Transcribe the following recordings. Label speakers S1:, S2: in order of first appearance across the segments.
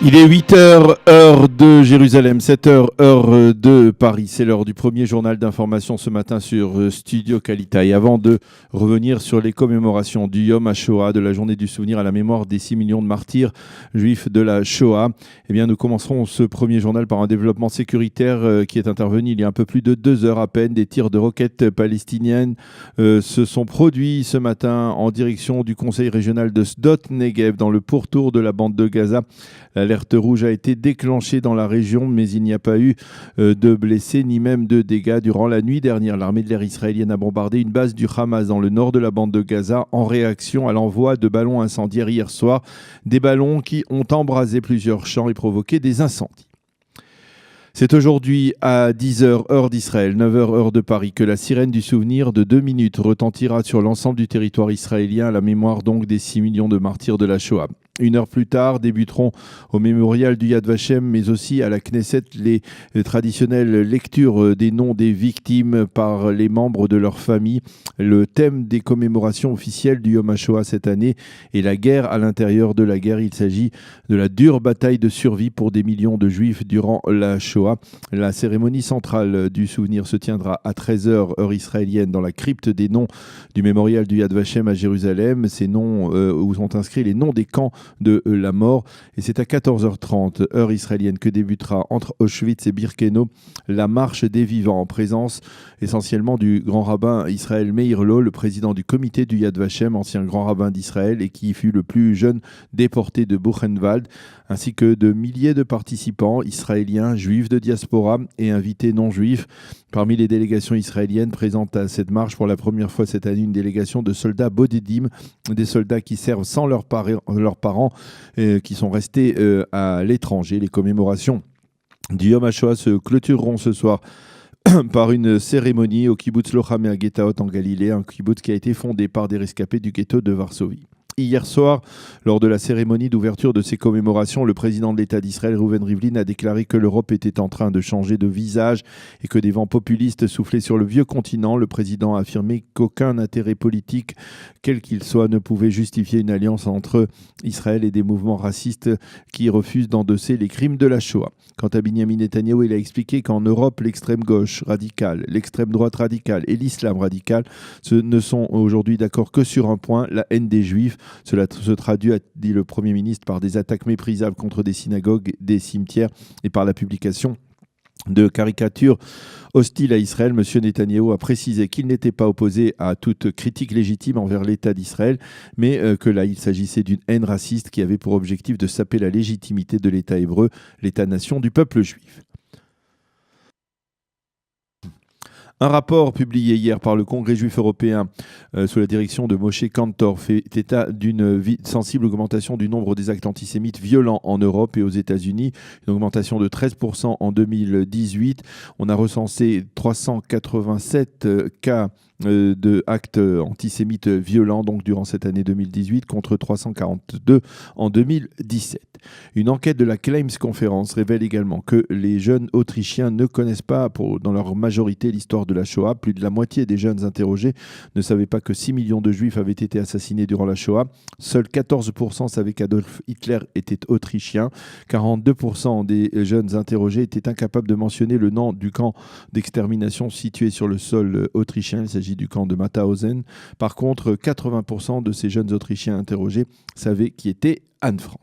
S1: Il est 8h, heure de Jérusalem, 7h, heure de Paris. C'est l'heure du premier journal d'information ce matin sur Studio Kalita. Et avant de revenir sur les commémorations du Yom HaShoah, de la journée du souvenir à la mémoire des 6 millions de martyrs juifs de la Shoah, eh bien, nous commencerons ce premier journal par un développement sécuritaire qui est intervenu il y a un peu plus de 2 heures à peine. Des tirs de roquettes palestiniennes se sont produits ce matin en direction du conseil régional de Sdot Negev dans le pourtour de la bande de Gaza. L'alerte rouge a été déclenchée dans la région, mais il n'y a pas eu de blessés ni même de dégâts. Durant la nuit dernière, l'armée de l'air israélienne a bombardé une base du Hamas dans le nord de la bande de Gaza en réaction à l'envoi de ballons incendiaires hier soir. Des ballons qui ont embrasé plusieurs champs et provoqué des incendies. C'est aujourd'hui à 10h heure d'Israël, 9h heure de Paris, que la sirène du souvenir de 2 minutes retentira sur l'ensemble du territoire israélien à la mémoire donc des 6 millions de martyrs de la Shoah. 1 heure plus tard, débuteront au mémorial du Yad Vashem, mais aussi à la Knesset, les traditionnelles lectures des noms des victimes par les membres de leur famille. Le thème des commémorations officielles du Yom HaShoah cette année est la guerre à l'intérieur de la guerre. Il s'agit de la dure bataille de survie pour des millions de juifs durant la Shoah. La cérémonie centrale du souvenir se tiendra à 13h heure israélienne dans la crypte des noms du mémorial du Yad Vashem à Jérusalem. Ces noms où sont inscrits les noms des camps de la mort. Et c'est à 14h30 heure israélienne que débutera entre Auschwitz et Birkenau la marche des vivants en présence essentiellement du grand rabbin Israël Meir Lo, le président du comité du Yad Vashem, ancien grand rabbin d'Israël et qui fut le plus jeune déporté de Buchenwald, ainsi que de milliers de participants israéliens, juifs de diaspora et invités non juifs. Parmi les délégations israéliennes présentes à cette marche pour la première fois cette année, une délégation de soldats bodédim, des soldats qui servent sans leurs parents, qui sont restés à l'étranger. Les commémorations du Yom HaShoah se clôtureront ce soir par une cérémonie au kibbutz Lochamei Getaot en Galilée, un kibbutz qui a été fondé par des rescapés du ghetto de Varsovie. Hier soir, lors de la cérémonie d'ouverture de ces commémorations, le président de l'État d'Israël, Reuven Rivlin, a déclaré que l'Europe était en train de changer de visage et que des vents populistes soufflaient sur le vieux continent. Le président a affirmé qu'aucun intérêt politique, quel qu'il soit, ne pouvait justifier une alliance entre Israël et des mouvements racistes qui refusent d'endosser les crimes de la Shoah. Quant à Benyamin Netanyahou, il a expliqué qu'en Europe, l'extrême gauche radicale, l'extrême droite radicale et l'islam radical ne sont aujourd'hui d'accord que sur un point, la haine des Juifs. Cela se traduit, a dit le Premier ministre, par des attaques méprisables contre des synagogues, des cimetières et par la publication de caricatures hostiles à Israël. M. Netanyahou a précisé qu'il n'était pas opposé à toute critique légitime envers l'État d'Israël, mais que là, il s'agissait d'une haine raciste qui avait pour objectif de saper la légitimité de l'État hébreu, l'État-nation du peuple juif. Un rapport publié hier par le Congrès juif européen sous la direction de Moshe Kantor fait état d'une sensible augmentation du nombre des actes antisémites violents en Europe et aux États-Unis, une augmentation de 13% en 2018. On a recensé 387 cas de actes antisémites violents donc durant cette année 2018 contre 342 en 2017. Une enquête de la Claims Conference révèle également que les jeunes Autrichiens ne connaissent pas dans leur majorité l'histoire de la Shoah. Plus de la moitié des jeunes interrogés ne savaient pas que 6 millions de Juifs avaient été assassinés durant la Shoah. Seuls 14% savaient qu'Adolf Hitler était autrichien. 42% des jeunes interrogés étaient incapables de mentionner le nom du camp d'extermination situé sur le sol autrichien. Il s'agit du camp de Mauthausen. Par contre, 80% de ces jeunes Autrichiens interrogés savaient qui était Anne Frank.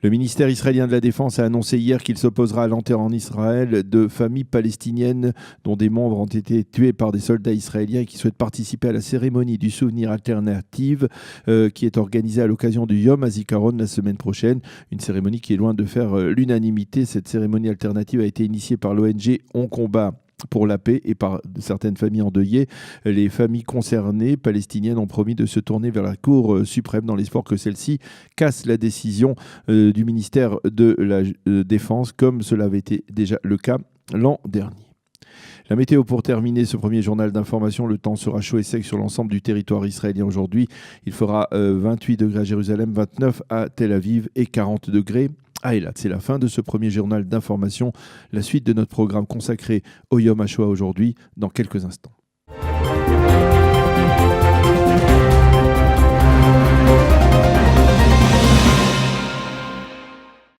S1: Le ministère israélien de la Défense a annoncé hier qu'il s'opposera à l'enterre en Israël de familles palestiniennes dont des membres ont été tués par des soldats israéliens et qui souhaitent participer à la cérémonie du souvenir alternative qui est organisée à l'occasion du Yom HaZikaron la semaine prochaine. Une cérémonie qui est loin de faire l'unanimité. Cette cérémonie alternative a été initiée par l'ONG On Combat pour la paix et par certaines familles endeuillées. Les familles concernées palestiniennes ont promis de se tourner vers la Cour suprême dans l'espoir que celle-ci casse la décision du ministère de la Défense, comme cela avait été déjà le cas l'an dernier. La météo pour terminer ce premier journal d'information. Le temps sera chaud et sec sur l'ensemble du territoire israélien aujourd'hui. Il fera 28 degrés à Jérusalem, 29 à Tel Aviv et 40 degrés à Eilat. C'est la fin de ce premier journal d'information. La suite de notre programme consacré au Yom HaShoah aujourd'hui dans quelques instants.